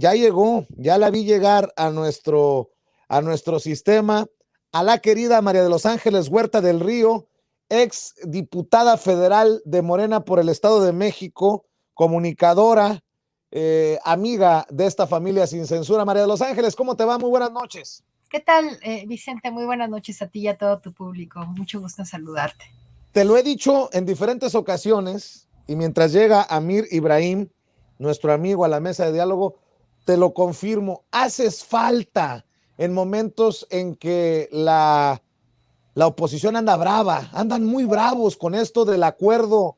ya llegó, ya la vi llegar a nuestro sistema, a la querida María de los Ángeles Huerta del Río, ex diputada federal de Morena por el Estado de México, comunicadora, amiga de esta familia sin censura. María de los Ángeles, ¿cómo te va? Muy buenas noches. ¿Qué tal, Vicente? Muy buenas noches a ti y a todo tu público. Mucho gusto en saludarte. Te lo he dicho en diferentes ocasiones y mientras llega Amir Ibrahim, nuestro amigo a la mesa de diálogo, te lo confirmo, haces falta en momentos en que la oposición anda brava, andan muy bravos con esto del acuerdo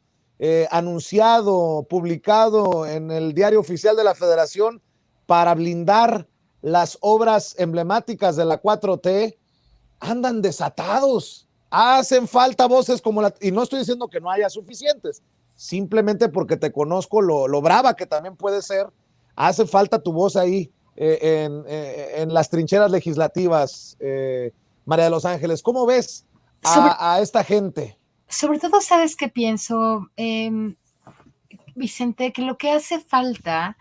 anunciado, publicado en el diario oficial de la Federación para blindar las obras emblemáticas de la 4T, andan desatados. Hacen falta voces como la, y no estoy diciendo que no haya suficientes, simplemente porque te conozco lo brava que también puede ser, hace falta tu voz ahí en las trincheras legislativas, María de los Ángeles. ¿Cómo ves Sobre, a esta gente? sobre todo, ¿sabes qué pienso, Vicente? Que lo que hace falta,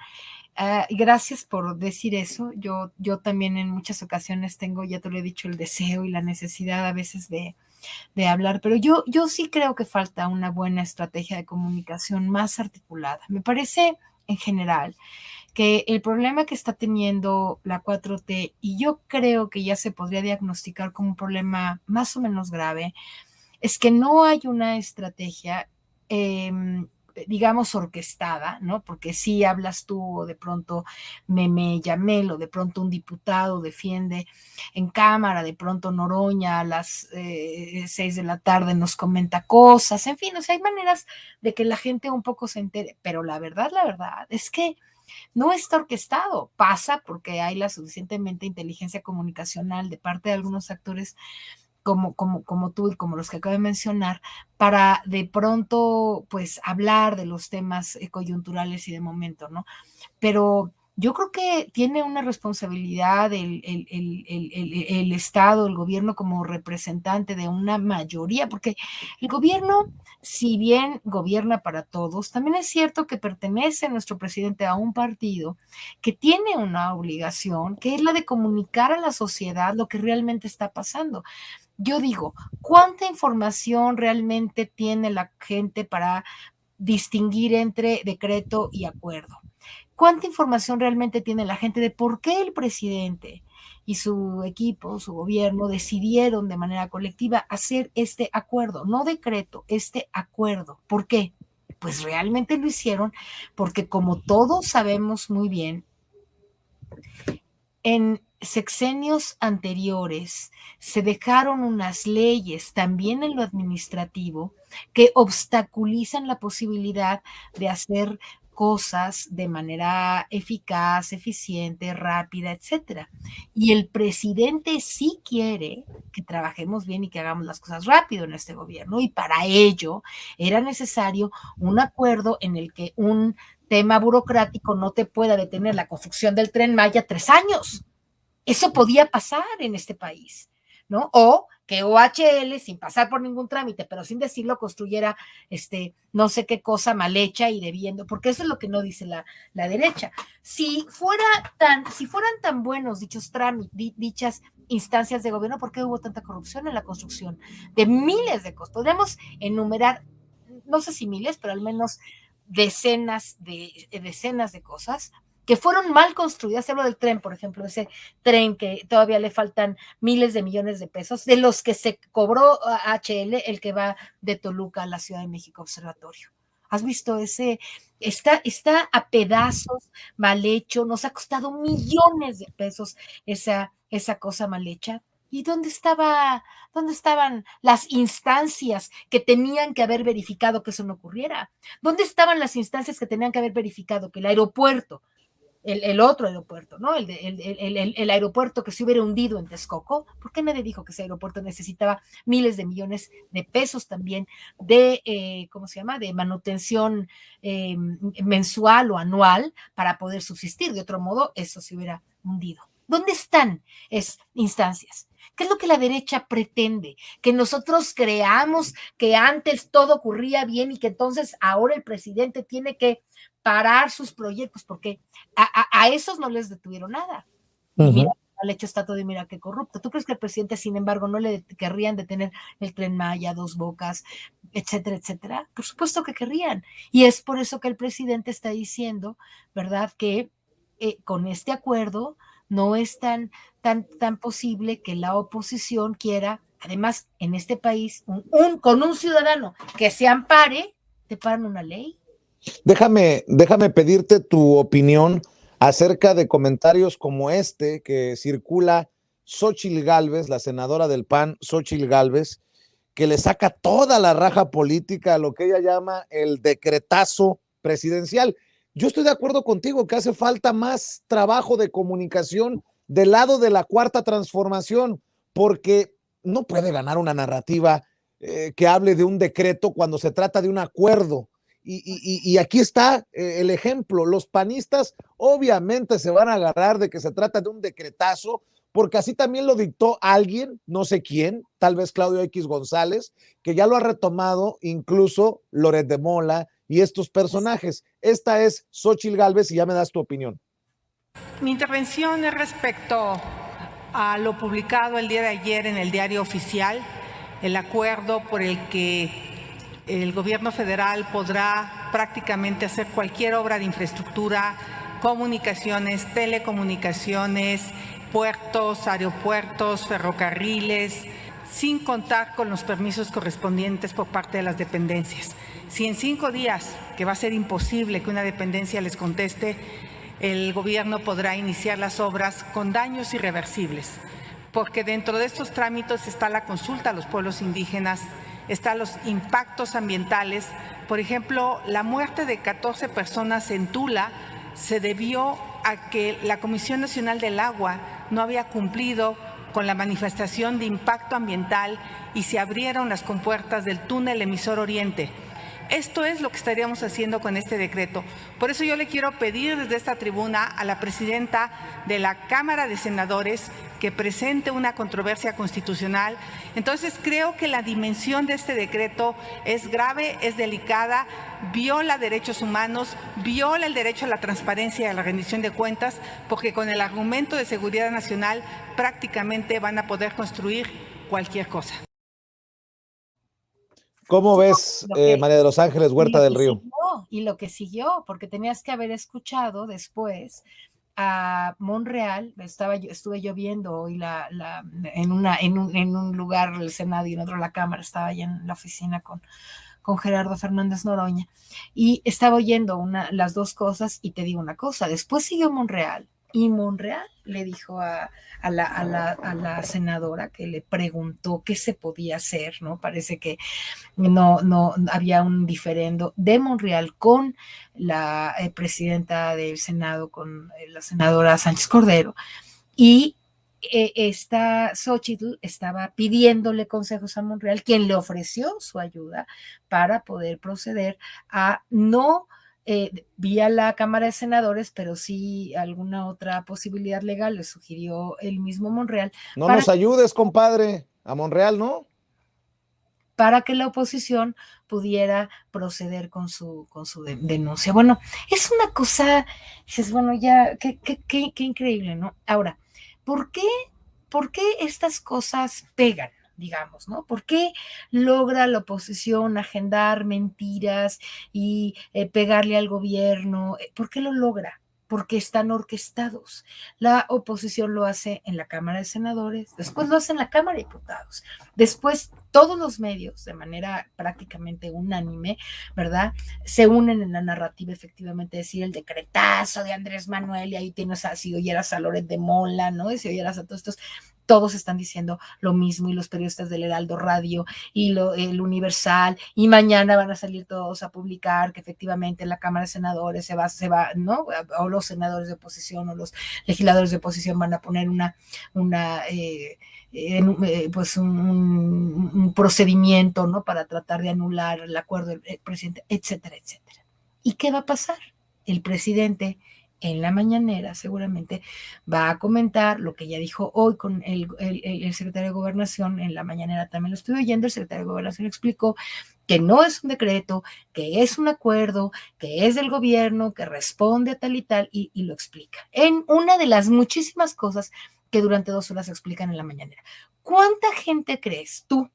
gracias por decir eso, yo también en muchas ocasiones tengo, ya te lo he dicho, el deseo y la necesidad a veces de hablar, pero yo sí creo que falta una buena estrategia de comunicación más articulada. Me parece en general que el problema que está teniendo la 4T, y yo creo que ya se podría diagnosticar como un problema más o menos grave, es que no hay una estrategia, digamos, orquestada, ¿no? Porque si hablas tú o de pronto me llamé, o de pronto un diputado defiende en cámara, de pronto Noroña a las 6 de la tarde nos comenta cosas, en fin, o sea, hay maneras de que la gente un poco se entere, pero la verdad es que no está orquestado, pasa porque hay la suficientemente inteligencia comunicacional de parte de algunos actores como tú y como los que acabo de mencionar, para de pronto, pues, hablar de los temas coyunturales y de momento, ¿no? Pero yo creo que tiene una responsabilidad el Estado, el gobierno como representante de una mayoría, porque el gobierno, si bien gobierna para todos, también es cierto que pertenece nuestro presidente a un partido que tiene una obligación, que es la de comunicar a la sociedad lo que realmente está pasando. Yo digo, ¿cuánta información realmente tiene la gente para distinguir entre decreto y acuerdo? ¿Cuánta información realmente tiene la gente de por qué el presidente y su equipo, su gobierno, decidieron de manera colectiva hacer este acuerdo? No decreto, este acuerdo. ¿Por qué? Pues realmente lo hicieron porque, como todos sabemos muy bien, en sexenios anteriores se dejaron unas leyes también en lo administrativo que obstaculizan la posibilidad de hacer cosas de manera eficaz, eficiente, rápida, etcétera. Y el presidente sí quiere que trabajemos bien y que hagamos las cosas rápido en este gobierno, y para ello era necesario un acuerdo en el que un tema burocrático no te pueda detener la construcción del Tren Maya 3 años. Eso podía pasar en este país, ¿no? O que OHL, sin pasar por ningún trámite, pero sin decirlo, construyera no sé qué cosa mal hecha y debiendo, porque eso es lo que no dice la derecha. Si fueran tan buenos dichos trámites, dichas instancias de gobierno, ¿por qué hubo tanta corrupción en la construcción de miles de cosas? Podemos enumerar, no sé si miles, pero al menos decenas de cosas que fueron mal construidas. Hablo del tren, por ejemplo, ese tren que todavía le faltan miles de millones de pesos, de los que se cobró a HL, el que va de Toluca a la Ciudad de México Observatorio. ¿Has visto ese? Está a pedazos, mal hecho, nos ha costado millones de pesos esa cosa mal hecha. ¿Y dónde estaban las instancias que tenían que haber verificado que eso no ocurriera? ¿Dónde estaban las instancias que tenían que haber verificado que el aeropuerto, el otro aeropuerto, ¿no? El aeropuerto que se hubiera hundido en Texcoco? ¿Por qué nadie dijo que ese aeropuerto necesitaba miles de millones de pesos también ¿cómo se llama?, de manutención mensual o anual para poder subsistir? De otro modo, eso se hubiera hundido. ¿Dónde están esas instancias? ¿Qué es lo que la derecha pretende? Que nosotros creamos que antes todo ocurría bien y que entonces ahora el presidente tiene que parar sus proyectos, porque a esos no les detuvieron nada. Y mira, al hecho está todo y mira qué corrupto. ¿Tú crees que el presidente, sin embargo, no le querrían detener el Tren Maya, Dos Bocas, etcétera, etcétera? Por supuesto que querrían. Y es por eso que el presidente está diciendo, ¿verdad?, que con este acuerdo no es tan posible que la oposición quiera, además, en este país, con un ciudadano que se ampare, te paran una ley. Déjame pedirte tu opinión acerca de comentarios como este que circula Xóchitl Gálvez, la senadora del PAN, Xóchitl Gálvez, que le saca toda la raja política a lo que ella llama el decretazo presidencial. Yo estoy de acuerdo contigo que hace falta más trabajo de comunicación del lado de la cuarta transformación, porque no puede ganar una narrativa que hable de un decreto cuando se trata de un acuerdo. Y aquí está el ejemplo. Los panistas obviamente se van a agarrar de que se trata de un decretazo, porque así también lo dictó alguien, no sé quién, tal vez Claudio X González, que ya lo ha retomado incluso Loret de Mola y estos personajes. Esta es Xóchitl Gálvez y ya me das tu opinión. Mi intervención es respecto a lo publicado el día de ayer en el Diario Oficial, el acuerdo por el que el gobierno federal podrá prácticamente hacer cualquier obra de infraestructura, comunicaciones, telecomunicaciones, puertos, aeropuertos, ferrocarriles, sin contar con los permisos correspondientes por parte de las dependencias. Si en 5 días, que va a ser imposible que una dependencia les conteste, el gobierno podrá iniciar las obras con daños irreversibles, porque dentro de estos trámites está la consulta a los pueblos indígenas, están los impactos ambientales. Por ejemplo, la muerte de 14 personas en Tula se debió a que la Comisión Nacional del Agua no había cumplido con la manifestación de impacto ambiental y se abrieron las compuertas del túnel emisor Oriente. Esto es lo que estaríamos haciendo con este decreto. Por eso yo le quiero pedir desde esta tribuna a la presidenta de la Cámara de Senadores que presente una controversia constitucional. Entonces creo que la dimensión de este decreto es grave, es delicada, viola derechos humanos, viola el derecho a la transparencia y a la rendición de cuentas, porque con el argumento de seguridad nacional prácticamente van a poder construir cualquier cosa. ¿Cómo ves, María de los Ángeles Huerta del Río? Y lo que siguió, porque tenías que haber escuchado después a Monreal. Estuve yo viendo hoy en un lugar el Senado y en otro la Cámara, estaba allá en la oficina con Gerardo Fernández Noroña, y estaba oyendo las dos cosas, y te digo una cosa, después siguió Monreal, y Monreal le dijo a la senadora que le preguntó qué se podía hacer, ¿no? Parece que no había un diferendo de Monreal con la presidenta del Senado, con la senadora Sánchez Cordero, y esta Xóchitl estaba pidiéndole consejos a Monreal, quien le ofreció su ayuda para poder proceder a no vía la Cámara de Senadores, pero sí alguna otra posibilidad legal, le sugirió el mismo Monreal. No nos ayudes, compadre, a Monreal, ¿no? Para que la oposición pudiera proceder con su denuncia. Bueno, es una cosa, dices, bueno, ya, qué increíble, ¿no? Ahora, ¿por qué estas cosas pegan? Digamos, ¿no? ¿Por qué logra la oposición agendar mentiras y pegarle al gobierno? ¿Por qué lo logra? Porque están orquestados. La oposición lo hace en la Cámara de Senadores, después lo hace en la Cámara de Diputados, después todos los medios, de manera prácticamente unánime, ¿verdad?, se unen en la narrativa, efectivamente, decir el decretazo de Andrés Manuel, y ahí tienes si oyeras a Loret de Mola, ¿no? Y si oyeras a todos estos, todos están diciendo lo mismo, y los periodistas del Heraldo Radio y el Universal, y mañana van a salir todos a publicar que efectivamente en la Cámara de Senadores se va, ¿no? O los senadores de oposición o los legisladores de oposición van a poner pues un procedimiento, ¿no?, para tratar de anular el acuerdo del presidente, etcétera, etcétera. ¿Y qué va a pasar? El presidente en la mañanera seguramente va a comentar lo que ya dijo hoy con el secretario de Gobernación. En la mañanera también lo estuve oyendo, el secretario de Gobernación explicó que no es un decreto, que es un acuerdo, que es del gobierno, que responde a tal y lo explica. En una de las muchísimas cosas que durante 2 horas se explican en la mañanera. ¿Cuánta gente crees tú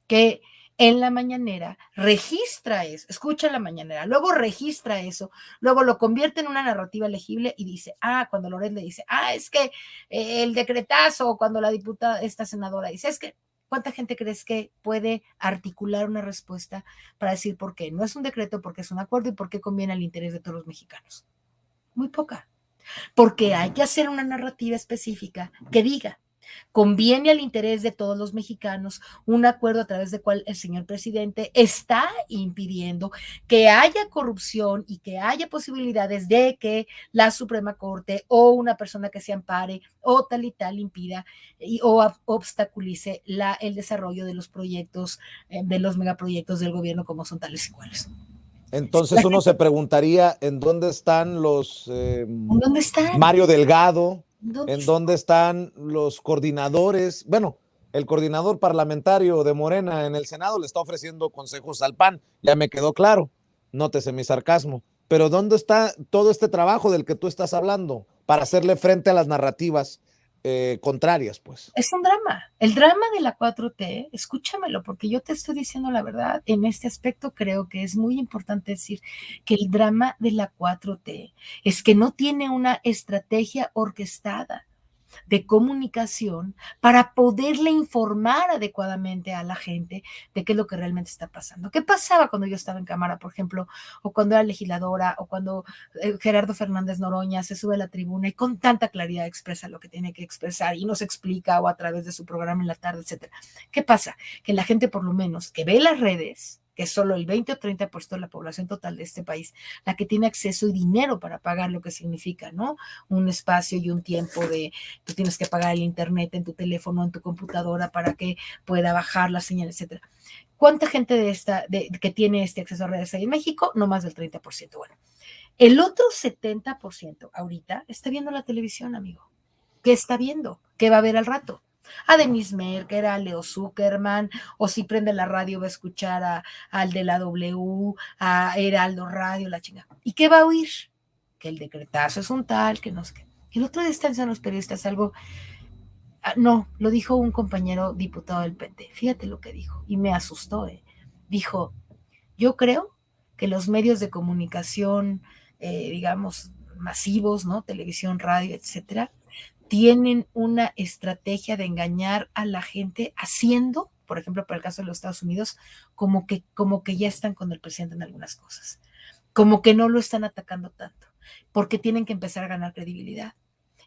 que en la mañanera registra eso, escucha la mañanera, luego registra eso, luego lo convierte en una narrativa legible y dice, cuando Loret le dice, es que el decretazo, cuando la diputada, esta senadora dice, es que, ¿cuánta gente crees que puede articular una respuesta para decir por qué no es un decreto, porque es un acuerdo y por qué conviene al interés de todos los mexicanos? Muy poca, porque hay que hacer una narrativa específica que diga, conviene al interés de todos los mexicanos un acuerdo a través del cual el señor presidente está impidiendo que haya corrupción y que haya posibilidades de que la Suprema Corte o una persona que se ampare o tal y tal impida o obstaculice el desarrollo de los proyectos, de los megaproyectos del gobierno como son tales y cuales. Entonces uno se preguntaría en dónde están los ¿Dónde están? Mario Delgado, ¿Dónde dónde están los coordinadores. Bueno, el coordinador parlamentario de Morena en el Senado le está ofreciendo consejos al PAN, ya me quedó claro, nótese mi sarcasmo, pero ¿dónde está todo este trabajo del que tú estás hablando para hacerle frente a las narrativas contrarias, pues? Es un drama. El drama de la 4T, escúchamelo, porque yo te estoy diciendo la verdad. En este aspecto creo que es muy importante decir que el drama de la 4T es que no tiene una estrategia orquestada de comunicación para poderle informar adecuadamente a la gente de qué es lo que realmente está pasando. ¿Qué pasaba cuando yo estaba en Cámara, por ejemplo, o cuando era legisladora, o cuando Gerardo Fernández Noroña se sube a la tribuna y con tanta claridad expresa lo que tiene que expresar y nos explica o a través de su programa en la tarde, etcétera? ¿Qué pasa? Que la gente, por lo menos, que ve las redes, que es solo el 20 o 30% de la población total de este país, la que tiene acceso y dinero para pagar lo que significa, ¿no? Un espacio y un tiempo de, tú tienes que pagar el internet en tu teléfono, en tu computadora para que pueda bajar la señal, etcétera. ¿Cuánta gente que tiene este acceso a redes hay en México? No más del 30%. Bueno, el otro 70% ahorita está viendo la televisión, amigo. ¿Qué está viendo? ¿Qué va a ver al rato? A Denise Merker, a Leo Zuckerman, o si prende la radio va a escuchar al de la W, a Heraldo Radio, la chinga. ¿Y qué va a oír? Que el decretazo es un tal, que no sé qué. El otro día están diciendo los periodistas algo, no, lo dijo un compañero diputado del PT, fíjate lo que dijo, y me asustó, dijo, yo creo que los medios de comunicación, digamos, masivos, ¿no? Televisión, radio, etcétera, tienen una estrategia de engañar a la gente haciendo, por ejemplo, para el caso de los Estados Unidos, como que ya están con el presidente en algunas cosas, como que no lo están atacando tanto, porque tienen que empezar a ganar credibilidad.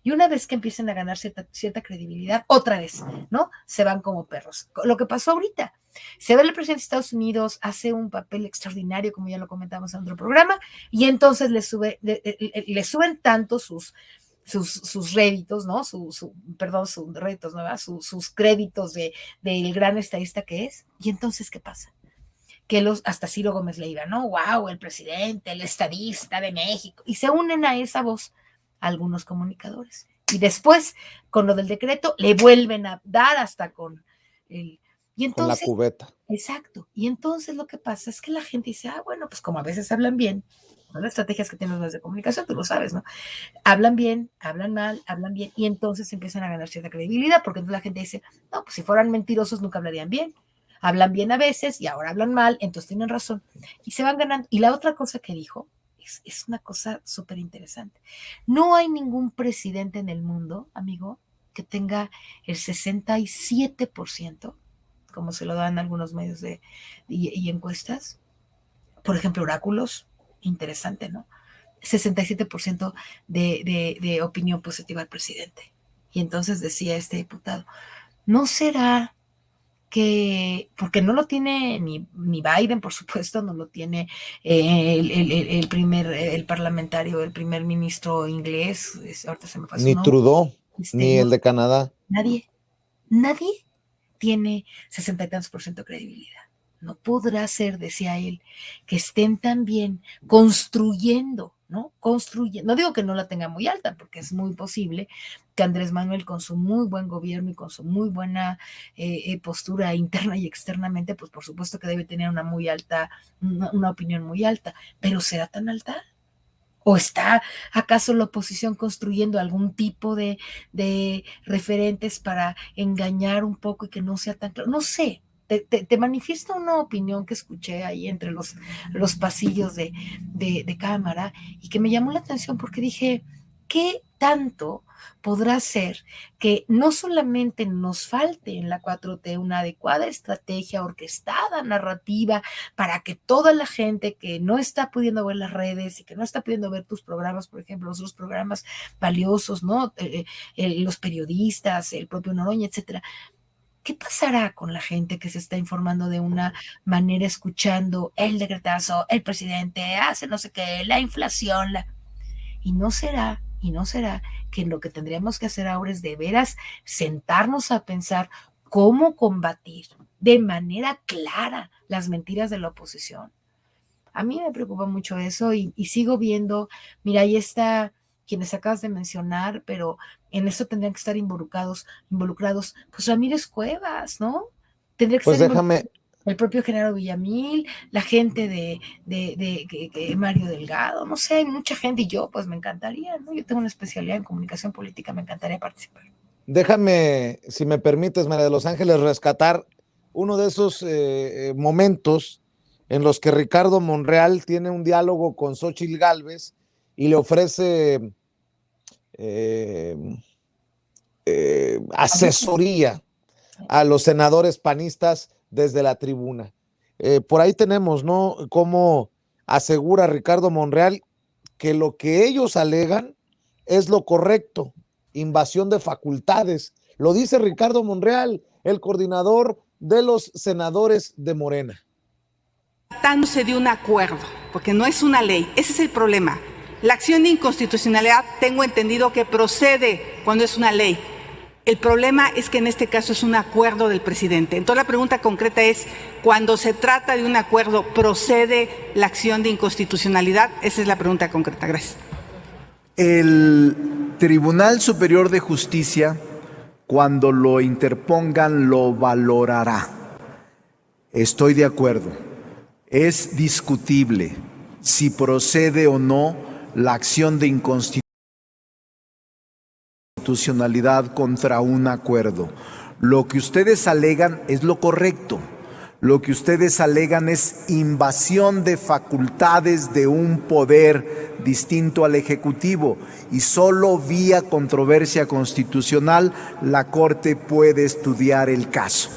Y una vez que empiecen a ganar cierta credibilidad, otra vez, ¿no? Se van como perros. Lo que pasó ahorita, se ve el presidente de Estados Unidos, hace un papel extraordinario, como ya lo comentamos en otro programa, y entonces le suben tanto sus réditos, ¿no? Sus réditos, ¿no? Sus créditos del gran estadista que es. Y entonces, ¿qué pasa? Que hasta Ciro Gómez Leiva, ¿no? ¡Wow! El presidente, el estadista de México. Y se unen a esa voz algunos comunicadores. Y después, con lo del decreto, le vuelven a dar hasta con el... Y entonces, con la cubeta. Exacto. Y entonces lo que pasa es que la gente dice, bueno, pues como a veces hablan bien, son las estrategias que tienen los medios de comunicación, tú lo sabes, ¿no? Hablan bien, hablan mal, hablan bien, y entonces empiezan a ganar cierta credibilidad, porque entonces la gente dice, no, pues si fueran mentirosos nunca hablarían bien. Hablan bien a veces y ahora hablan mal, entonces tienen razón. Y se van ganando. Y la otra cosa que dijo es una cosa súper interesante. No hay ningún presidente en el mundo, amigo, que tenga el 67%, como se lo dan algunos medios y encuestas. Por ejemplo, Oráculos, interesante, ¿no? 67% de opinión positiva al presidente. Y entonces decía este diputado, ¿no será que, porque no lo tiene ni Biden, por supuesto, no lo tiene el parlamentario, el primer ministro inglés, ahorita se me fue su ni nombre. Trudeau, ni el de Canadá. Nadie tiene 60 y tantos % de credibilidad. No podrá ser, decía él, que estén también construyendo ¿no? Construye, no digo que no la tenga muy alta, porque es muy posible que Andrés Manuel, con su muy buen gobierno y con su muy buena postura interna y externamente, pues por supuesto que debe tener una muy alta, una opinión muy alta, pero ¿será tan alta? ¿O está acaso la oposición construyendo algún tipo de referentes para engañar un poco y que no sea tan claro? No sé, te manifiesto una opinión que escuché ahí entre los pasillos de cámara y que me llamó la atención porque dije, ¿qué tanto podrá ser que no solamente nos falte en la 4T una adecuada estrategia orquestada, narrativa, para que toda la gente que no está pudiendo ver las redes y que no está pudiendo ver tus programas, por ejemplo, los otros programas valiosos, ¿no? Los periodistas, el propio Noroña, etcétera. ¿Qué pasará con la gente que se está informando de una manera escuchando el decretazo, el presidente hace no sé qué, la inflación, y no será que lo que tendríamos que hacer ahora es de veras sentarnos a pensar cómo combatir de manera clara las mentiras de la oposición? A mí me preocupa mucho eso y sigo viendo, mira, ahí está quienes acabas de mencionar, pero en esto tendrían que estar involucrados, pues Ramírez Cuevas, ¿no? Tendría que Pues estar involucrado déjame, el propio Genaro Villamil, la gente de Mario Delgado, no sé, hay mucha gente y yo, pues me encantaría, ¿no? Yo tengo una especialidad en comunicación política, me encantaría participar. déjame, si me permites, María de los Ángeles, rescatar uno de esos momentos en los que Ricardo Monreal tiene un diálogo con Xóchitl Gálvez y le ofrece eh, asesoría a los senadores panistas desde la tribuna. Por ahí tenemos, ¿no? Cómo asegura Ricardo Monreal que lo que ellos alegan es lo correcto, invasión de facultades. Lo dice Ricardo Monreal, el coordinador de los senadores de Morena. Tratándose de un acuerdo, porque no es una ley, ese es el problema. La acción de inconstitucionalidad tengo entendido que procede cuando es una ley. El problema es que en este caso es un acuerdo del presidente. Entonces la pregunta concreta es, cuando se trata de un acuerdo, ¿procede la acción de inconstitucionalidad? Esa es la pregunta concreta. Gracias. El Tribunal Superior de Justicia, cuando lo interpongan, lo valorará. Estoy de acuerdo. Es discutible si procede o no la acción de inconstitucionalidad contra un acuerdo. Lo que ustedes alegan es lo correcto. Lo que ustedes alegan es invasión de facultades de un poder distinto al Ejecutivo y solo vía controversia constitucional la Corte puede estudiar el caso.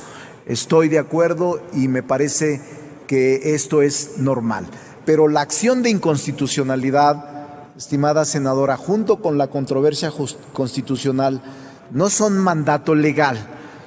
Estoy de acuerdo y me parece que esto es normal. Pero la acción de inconstitucionalidad, estimada senadora, junto con la controversia constitucional, no son mandato legal,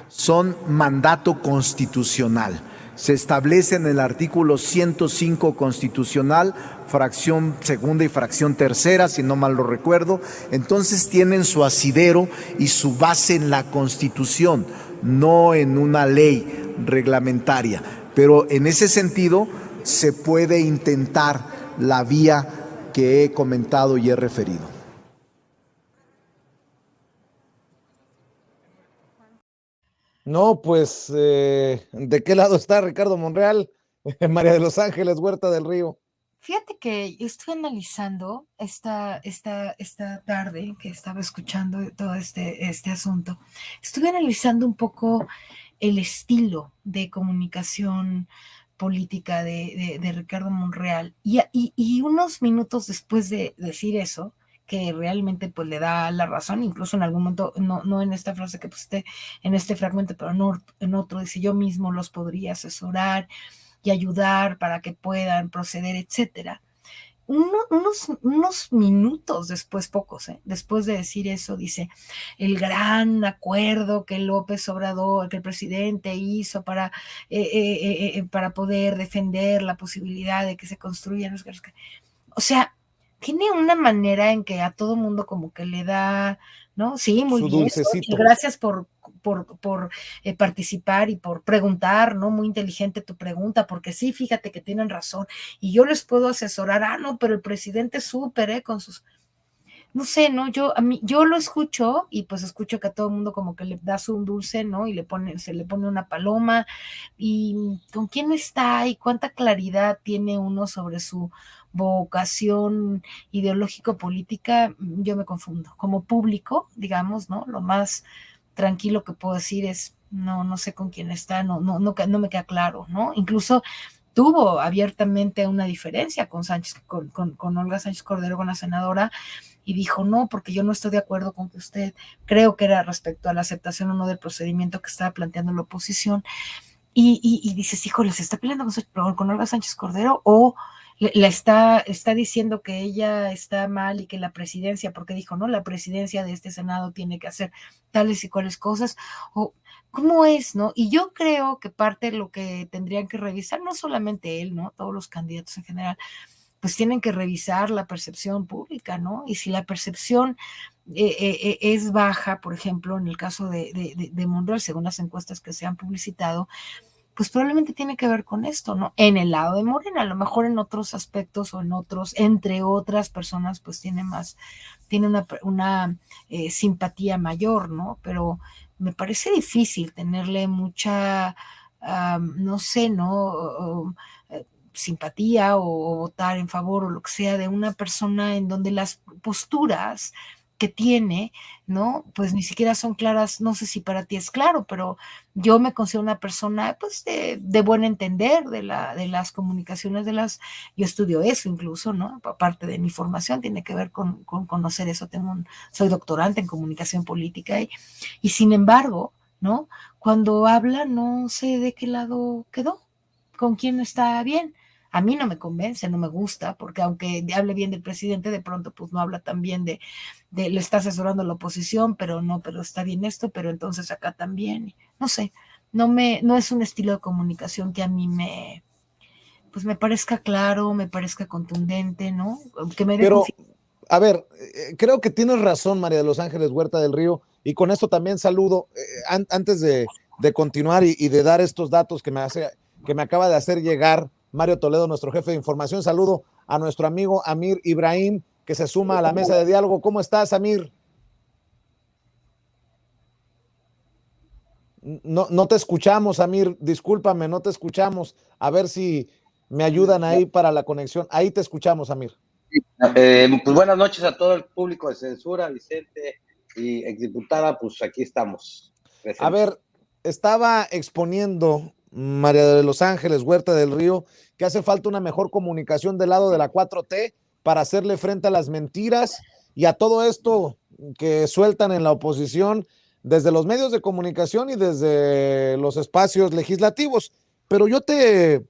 son mandato constitucional. Se establece en el artículo 105 constitucional, fracción segunda y fracción tercera, si no mal lo recuerdo. Entonces tienen su asidero y su base en la Constitución, no en una ley reglamentaria. Pero en ese sentido se puede intentar la vía que he comentado y he referido. No, pues, ¿de qué lado está Ricardo Monreal? María de los Ángeles, Huerta del Río. Fíjate que yo estoy analizando esta tarde que estaba escuchando todo este asunto, estuve analizando un poco el estilo de comunicación política de Ricardo Monreal y unos minutos después de decir eso, que realmente pues le da la razón, incluso en algún momento, no en esta frase que pusiste en este fragmento, pero no, en otro, dice: yo mismo los podría asesorar y ayudar para que puedan proceder, etcétera. Unos minutos después, pocos, después de decir eso, dice: el gran acuerdo que López Obrador, que el presidente hizo para poder defender la posibilidad de que se construyan. O sea, tiene una manera en que a todo mundo como que le da, ¿no? Sí, muy su bien, dulcecito. gracias por participar y por preguntar, ¿no? Muy inteligente tu pregunta, porque sí, fíjate que tienen razón, y yo les puedo asesorar, no, pero el presidente es súper, con sus, no sé, ¿no? Yo lo escucho y pues escucho que a todo el mundo como que le das un dulce, ¿no? Y se le pone una paloma, y con quién está y cuánta claridad tiene uno sobre su vocación ideológico-política, yo me confundo. Como público, digamos, ¿no? Lo más tranquilo que puedo decir es, no sé con quién está, no me queda claro, ¿no? Incluso tuvo abiertamente una diferencia con Olga Sánchez Cordero, con la senadora, y dijo, no, porque yo no estoy de acuerdo con que usted, creo que era respecto a la aceptación o no del procedimiento que estaba planteando la oposición, y dices, híjole, ¿se está peleando con Olga Sánchez Cordero o la está diciendo que ella está mal y que la presidencia, porque dijo, no, la presidencia de este Senado tiene que hacer tales y cuales cosas, o cómo es, ¿no? Y yo creo que parte de lo que tendrían que revisar, no solamente él, ¿no? Todos los candidatos en general, pues tienen que revisar la percepción pública, ¿no? Y si la percepción es baja, por ejemplo, en el caso de Monreal, según las encuestas que se han publicitado, pues probablemente tiene que ver con esto, ¿no? En el lado de Morena, a lo mejor en otros aspectos o en otros, entre otras personas, pues tiene una simpatía mayor, ¿no? Pero me parece difícil tenerle mucha, no sé, ¿no? Simpatía o votar en favor o lo que sea de una persona en donde las posturas que tiene, ¿no? Pues ni siquiera son claras, no sé si para ti es claro, pero yo me considero una persona, pues, de buen entender de las comunicaciones yo estudio eso incluso, ¿no? Aparte de mi formación, tiene que ver con conocer eso, soy doctorante en comunicación política y sin embargo, ¿no? Cuando habla, no sé de qué lado quedó, con quién está bien. A mí no me convence, no me gusta, porque aunque hable bien del presidente, de pronto pues no habla tan bien le está asesorando a la oposición, pero está bien esto, pero entonces acá también, no sé, no es un estilo de comunicación que a mí pues me parezca claro, me parezca contundente, ¿no? Que me dé Pero, confianza. a ver, creo que tienes razón, María de los Ángeles Huerta del Río, y con esto también saludo, antes de continuar y de dar estos datos que me acaba de hacer llegar Mario Toledo, nuestro jefe de información, saludo a nuestro amigo Amir Ibrahim, que se suma a la mesa de diálogo. ¿Cómo estás, Amir? No te escuchamos, Amir, discúlpame, no te escuchamos. A ver si me ayudan ahí para la conexión. Ahí te escuchamos, Amir. Pues buenas noches a todo el público de Censura, Vicente y exdiputada, pues aquí estamos. A Presente. ver, estaba exponiendo María de los Ángeles Huerta del Río que hace falta una mejor comunicación del lado de la 4T para hacerle frente a las mentiras y a todo esto que sueltan en la oposición desde los medios de comunicación y desde los espacios legislativos. Pero yo te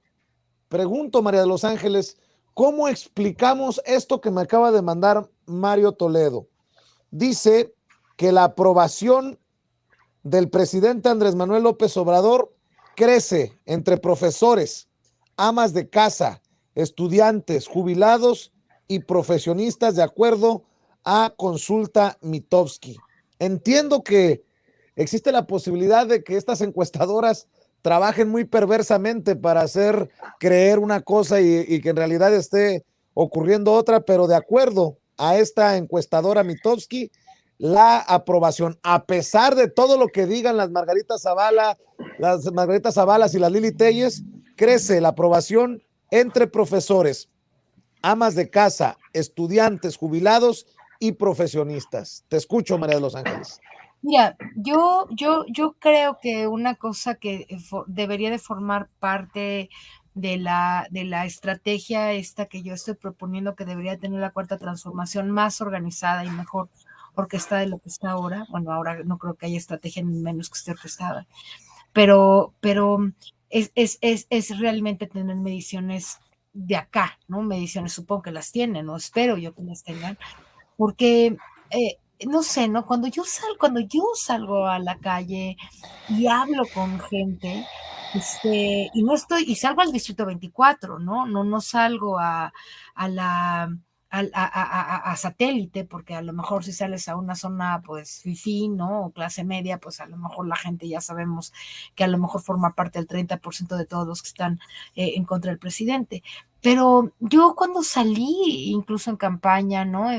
pregunto, María de los Ángeles, ¿cómo explicamos esto que me acaba de mandar Mario Toledo? Dice que la aprobación del presidente Andrés Manuel López Obrador crece entre profesores, amas de casa, estudiantes, jubilados y profesionistas de acuerdo a Consulta Mitofsky. Entiendo que existe la posibilidad de que estas encuestadoras trabajen muy perversamente para hacer creer una cosa y que en realidad esté ocurriendo otra, pero de acuerdo a esta encuestadora Mitofsky, la aprobación, a pesar de todo lo que digan las Margaritas Zabalas y las Lili Telles, crece la aprobación entre profesores, amas de casa, estudiantes, jubilados y profesionistas. Te escucho, María de los Ángeles. Mira, yo creo que una cosa que debería de formar parte de la estrategia esta que yo estoy proponiendo, que debería tener la cuarta transformación más organizada y mejor orquestada de lo que está ahora. Bueno, ahora no creo que haya estrategia ni menos que esté orquestada, pero es realmente tener mediciones de acá, ¿no? Mediciones, supongo que las tienen, no espero yo que las tengan, porque no sé, ¿no? Cuando yo salgo a la calle y hablo con gente, y salgo al Distrito 24, ¿no? No salgo a la a satélite, porque a lo mejor si sales a una zona pues fifí, ¿no? O clase media, pues a lo mejor la gente ya sabemos que a lo mejor forma parte del 30% de todos los que están en contra del presidente. Pero yo cuando salí, incluso en campaña, ¿no?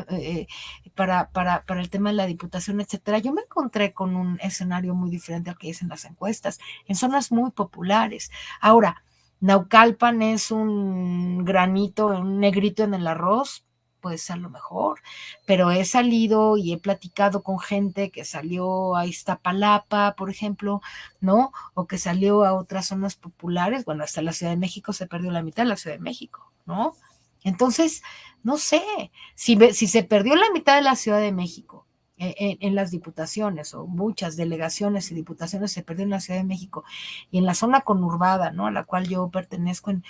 Para el tema de la diputación, etcétera, yo me encontré con un escenario muy diferente al que dicen las encuestas, en zonas muy populares. Ahora, Naucalpan es un granito, un negrito en el arroz, pues a lo mejor, pero he salido y he platicado con gente que salió a Iztapalapa, por ejemplo, ¿no? O que salió a otras zonas populares, bueno, hasta la Ciudad de México se perdió la mitad de la Ciudad de México, ¿no? Entonces, no sé, si se perdió la mitad de la Ciudad de México en las diputaciones, o muchas delegaciones y diputaciones se perdieron en la Ciudad de México, y en la zona conurbada, ¿no? A la cual yo pertenezco en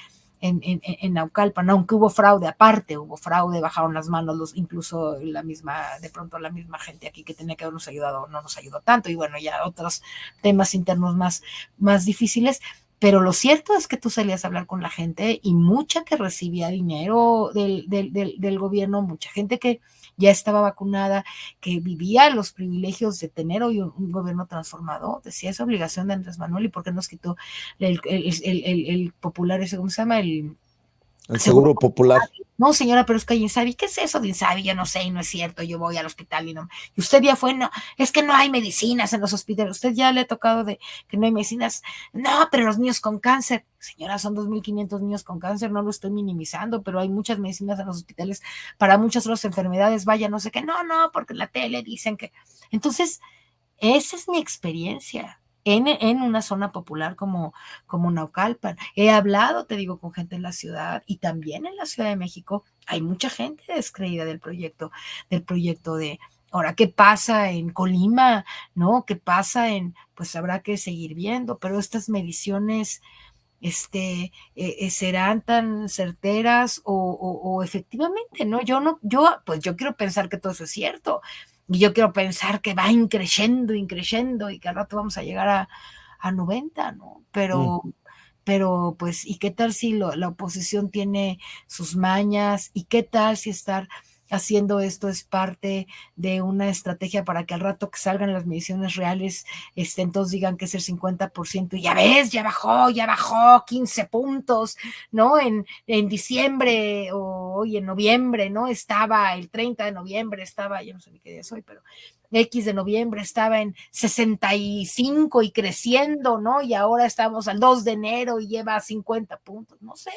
Naucalpan, aunque hubo fraude, aparte hubo fraude, bajaron las manos incluso de pronto la misma gente aquí que tenía que habernos ayudado, no nos ayudó tanto, y bueno, ya otros temas internos más difíciles. Pero lo cierto es que tú salías a hablar con la gente, y mucha que recibía dinero del gobierno, mucha gente que ya estaba vacunada, que vivía los privilegios de tener hoy un gobierno transformador. Decía, es obligación de Andrés Manuel, ¿y por qué nos quitó el popular ese, ¿cómo se llama? El seguro popular. No, señora, pero es que hay Insabi. ¿Qué es eso de Insabi? Yo no sé, y no es cierto, yo voy al hospital y no. Y usted ya fue, no, es que no hay medicinas en los hospitales. Usted ya le ha tocado de que no hay medicinas. No, pero los niños con cáncer. Señora, son 2.500 niños con cáncer, no lo estoy minimizando, pero hay muchas medicinas en los hospitales para muchas otras enfermedades. Vaya, no sé qué. No, porque en la tele dicen que. Entonces, esa es mi experiencia en una zona popular como Naucalpan. He hablado, te digo, con gente en la ciudad, y también en la Ciudad de México hay mucha gente descreída del proyecto de. Ahora, ¿qué pasa en Colima? ¿No? ¿Qué pasa pues habrá que seguir viendo, pero estas mediciones serán tan certeras o efectivamente, ¿no? Pues yo quiero pensar que todo eso es cierto, y yo quiero pensar que va increciendo y que al rato vamos a llegar a 90, ¿no? Pero pues, ¿y qué tal si la oposición tiene sus mañas? ¿Y qué tal si estar haciendo esto es parte de una estrategia para que al rato que salgan las mediciones reales, entonces digan que es el 50%, y ya ves, ya bajó 15 puntos, ¿no? En diciembre o en noviembre, ¿no? Estaba el 30 de noviembre, yo no sé ni qué día soy, pero X de noviembre estaba en 65 y creciendo, ¿no? Y ahora estamos al 2 de enero y lleva 50 puntos, no sé.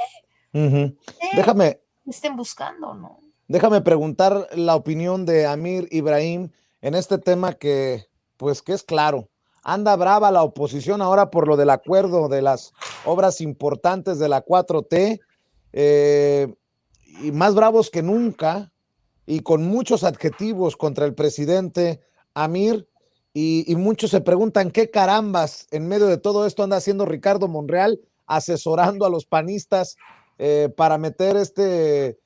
Déjame. Estén buscando, ¿no? Déjame preguntar la opinión de Amir Ibrahim en este tema que es claro. Anda brava la oposición ahora por lo del acuerdo de las obras importantes de la 4T, y más bravos que nunca, y con muchos adjetivos contra el presidente Amir, y muchos se preguntan qué carambas en medio de todo esto anda haciendo Ricardo Monreal asesorando a los panistas para meter este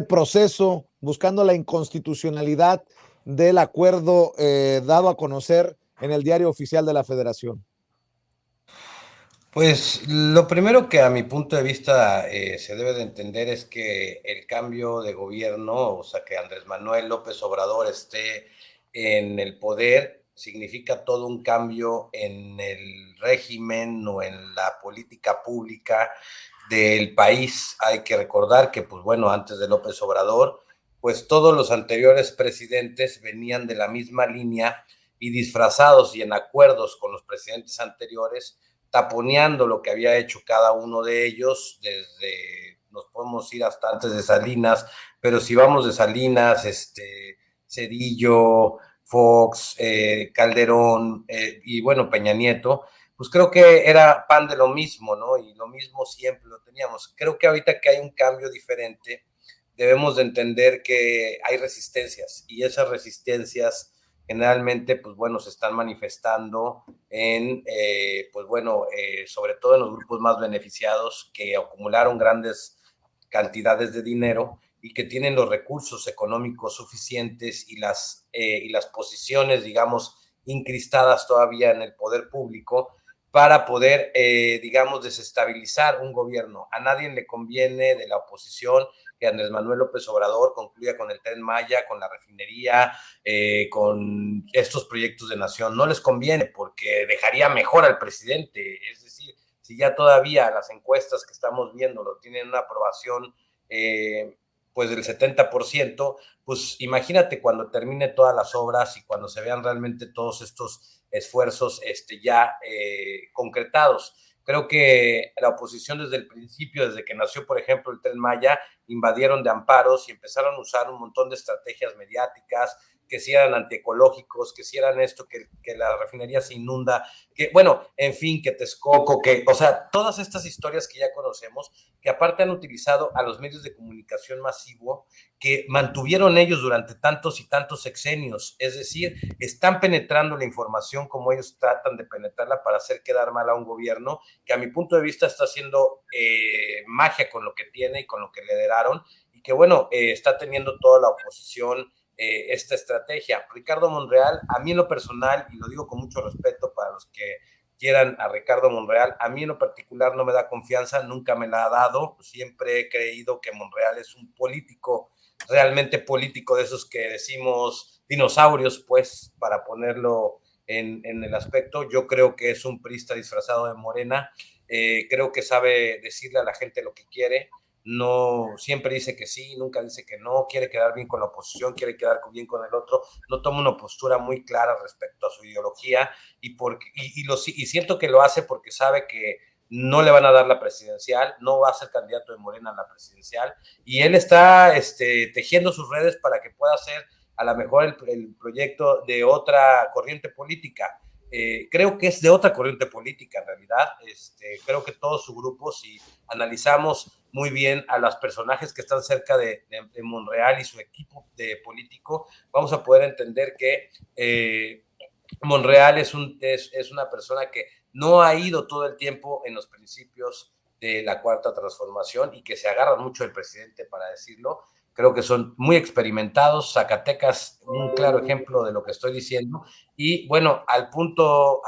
proceso, buscando la inconstitucionalidad del acuerdo dado a conocer en el Diario Oficial de la Federación. Pues lo primero que a mi punto de vista se debe de entender es que el cambio de gobierno, o sea, que Andrés Manuel López Obrador esté en el poder, significa todo un cambio en el régimen o en la política pública del país. Hay que recordar que, pues bueno, antes de López Obrador, pues todos los anteriores presidentes venían de la misma línea y disfrazados y en acuerdos con los presidentes anteriores, taponeando lo que había hecho cada uno de ellos. Nos podemos ir hasta antes de Salinas, pero si vamos de Salinas, Cedillo, Fox, Calderón y bueno, Peña Nieto, pues creo que era pan de lo mismo, ¿no? Y lo mismo siempre lo teníamos. Creo que ahorita que hay un cambio diferente, debemos de entender que hay resistencias, y esas resistencias generalmente, pues bueno, se están manifestando sobre todo en los grupos más beneficiados, que acumularon grandes cantidades de dinero y que tienen los recursos económicos suficientes y las posiciones, digamos, incristadas todavía en el poder público para poder, digamos, desestabilizar un gobierno. A nadie le conviene de la oposición que Andrés Manuel López Obrador concluya con el Tren Maya, con la refinería, con estos proyectos de nación. No les conviene porque dejaría mejor al presidente. Es decir, si ya todavía las encuestas que estamos viendo lo tienen una aprobación pues del 70%, pues imagínate cuando termine todas las obras y cuando se vean realmente todos estos esfuerzos ya concretados. Creo que la oposición desde el principio, desde que nació, por ejemplo, el Tren Maya, invadieron de amparos y empezaron a usar un montón de estrategias mediáticas, que si eran antiecológicos, que si eran esto, que la refinería se inunda, que bueno, en fin, que Texcoco, que, o sea, todas estas historias que ya conocemos, que aparte han utilizado a los medios de comunicación masivo, que mantuvieron ellos durante tantos y tantos sexenios, es decir, están penetrando la información como ellos tratan de penetrarla para hacer quedar mal a un gobierno que a mi punto de vista está haciendo magia con lo que tiene y con lo que le heredaron, y que bueno, está teniendo toda la oposición esta estrategia. Ricardo Monreal, a mí en lo personal, y lo digo con mucho respeto para los que quieran a Ricardo Monreal, a mí en lo particular no me da confianza, nunca me la ha dado, siempre he creído que Monreal es un político, realmente político, de esos que decimos dinosaurios, pues, para ponerlo en el aspecto. Yo creo que es un priista disfrazado de Morena, creo que sabe decirle a la gente lo que quiere, no siempre dice que sí, nunca dice que no, quiere quedar bien con la oposición, quiere quedar bien con el otro, no toma una postura muy clara respecto a su ideología y siento que lo hace porque sabe que no le van a dar la presidencial, no va a ser candidato de Morena a la presidencial, y él está tejiendo sus redes para que pueda ser a lo mejor el proyecto de otra corriente política. Creo que es de otra corriente política en realidad. Creo que todo su grupo, si analizamos muy bien a los personajes que están cerca de Monreal y su equipo de político, vamos a poder entender que Monreal es una persona que no ha ido todo el tiempo en los principios de la Cuarta Transformación y que se agarra mucho el presidente para decirlo. Creo que son muy experimentados. Zacatecas, un claro ejemplo de lo que estoy diciendo. Y bueno, al punto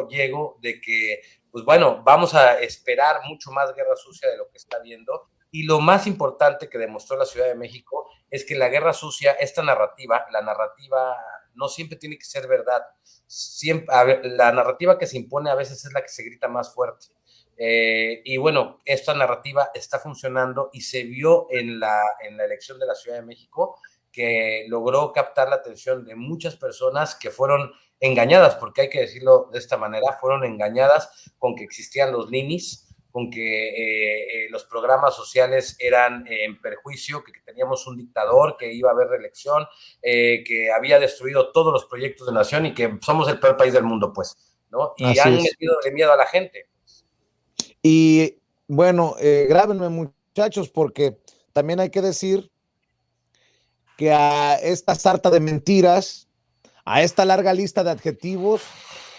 llego de que, pues bueno, vamos a esperar mucho más guerra sucia de lo que está viendo. Y lo más importante que demostró la Ciudad de México es que la guerra sucia, esta narrativa, la narrativa no siempre tiene que ser verdad. Siempre, la narrativa que se impone a veces es la que se grita más fuerte. Y bueno, esta narrativa está funcionando y se vio en la elección de la Ciudad de México, que logró captar la atención de muchas personas que fueron engañadas, porque hay que decirlo de esta manera, fueron engañadas con que existían los ninis, con que los programas sociales eran en perjuicio, que teníamos un dictador, que iba a haber reelección, que había destruido todos los proyectos de nación y que somos el peor país del mundo, pues, ¿no? Y han metido de miedo a la gente. Y bueno, grábenme muchachos, porque también hay que decir que a esta sarta de mentiras, a esta larga lista de adjetivos,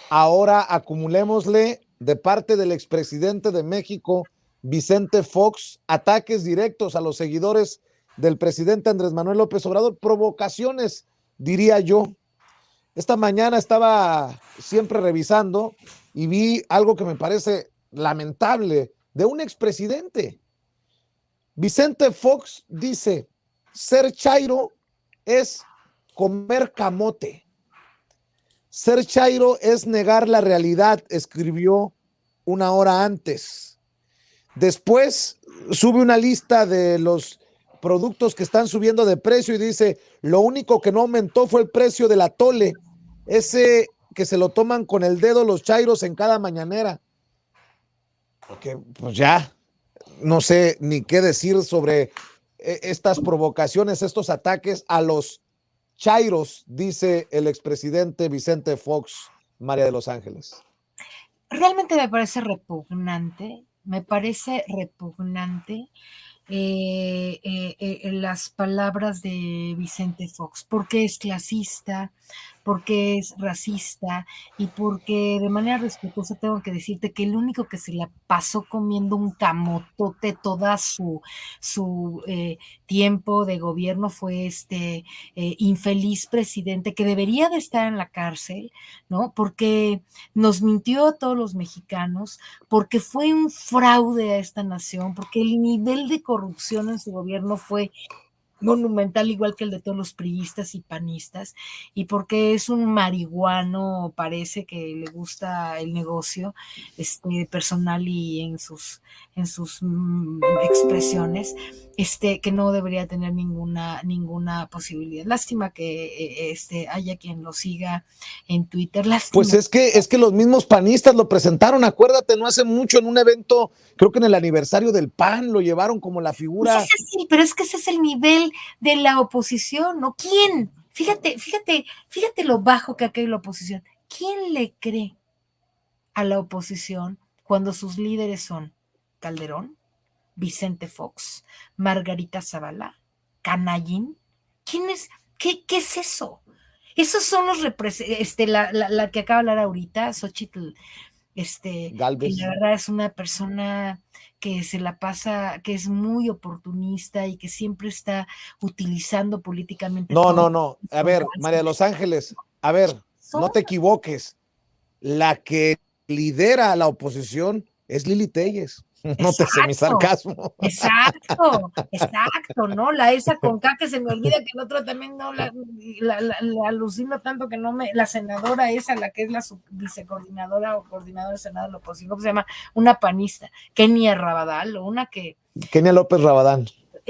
ahora acumulémosle de parte del expresidente de México, Vicente Fox, ataques directos a los seguidores del presidente Andrés Manuel López Obrador, provocaciones, diría yo. Esta mañana estaba siempre revisando y vi algo que me parece lamentable de un expresidente. Vicente Fox dice: ser chairo es comer camote. Ser chairo es negar la realidad, escribió una hora antes. Después sube una lista de los productos que están subiendo de precio y dice: lo único que no aumentó fue el precio del atole, ese que se lo toman con el dedo los chairos en cada mañanera. Que pues ya no sé ni qué decir sobre estas provocaciones, estos ataques a los chairos, dice el expresidente Vicente Fox, María de Los Ángeles. Realmente me parece repugnante las palabras de Vicente Fox, porque es clasista, porque es racista y porque de manera respetuosa tengo que decirte que el único que se la pasó comiendo un camotote toda su tiempo de gobierno fue este infeliz presidente que debería de estar en la cárcel, ¿no? Porque nos mintió a todos los mexicanos, porque fue un fraude a esta nación, porque el nivel de corrupción en su gobierno fue monumental, igual que el de todos los priistas y panistas, y porque es un marihuano, parece que le gusta el negocio personal y en sus expresiones, que no debería tener ninguna posibilidad. Lástima que haya quien lo siga en Twitter. Lástima. Pues es que los mismos panistas lo presentaron, acuérdate, no hace mucho en un evento, creo que en el aniversario del PAN, lo llevaron como la figura. Pues sí, pero es que ese es el nivel de la oposición, ¿no? ¿Quién? Fíjate lo bajo que ha caído la oposición. ¿Quién le cree a la oposición cuando sus líderes son Calderón, Vicente Fox, Margarita Zavala, Canallín? ¿Quién es? ¿Qué es eso? Esos son los la que acaba de hablar ahorita, Xochitl Galvez. Que la verdad es una persona que se la pasa, que es muy oportunista y que siempre está utilizando políticamente. No. A ver, María de los Ángeles, a ver, no te equivoques. La que lidera a la oposición es Lili Téllez. No te sé mi sarcasmo. Exacto, ¿no? Esa con K que se me olvida que el otro también no la alucino tanto que no me, la senadora esa, la que es la vicecoordinadora o coordinadora del Senado de la oposición, se llama una panista, Kenia Rabadán, o una que... Kenia López Rabadán.